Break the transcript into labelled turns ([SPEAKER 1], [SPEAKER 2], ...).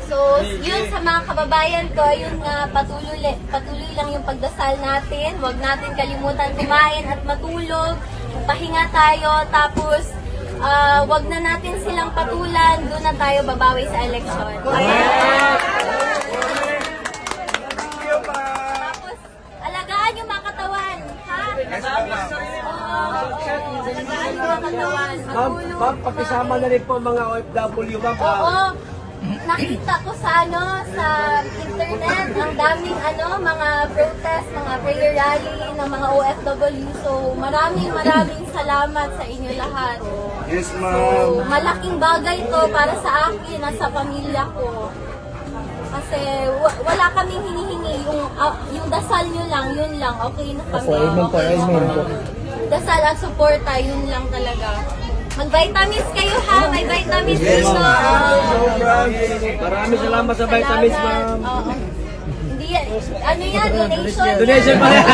[SPEAKER 1] So, yun sa mga kababayan ko, yun nga, patuloy lang yung pagdasal natin. Huwag natin kalimutan kumain at matulog. Pahinga tayo, tapos wag na natin silang patulan. Doon na tayo babawi sa eleksyon. Tapos, alagaan yung mga katawan, ha? Alagaan yung mga katawan.
[SPEAKER 2] Ma'am, pakisama na rin po mga OFW, ma'am.
[SPEAKER 1] Oo. Nakita ko sa internet, ang daming mga protest, mga prayer rally ng mga OFW. So, maraming salamat sa inyo lahat.
[SPEAKER 2] Yes,
[SPEAKER 1] So,
[SPEAKER 2] ma'am.
[SPEAKER 1] malaking bagay to para sa akin at sa pamilya ko. Kasi wala kaming hinihingi, yung dasal nyo lang, yun lang, okay na kami. Okay na kami. Dasal at suporta, yun lang talaga. Mag-vitamins kayo ha, may vitamins dito.
[SPEAKER 2] Maraming salamat sa vitamins, ma'am.
[SPEAKER 1] Oo. Hindi yan, ano yan, donation.
[SPEAKER 2] Donation pa rin.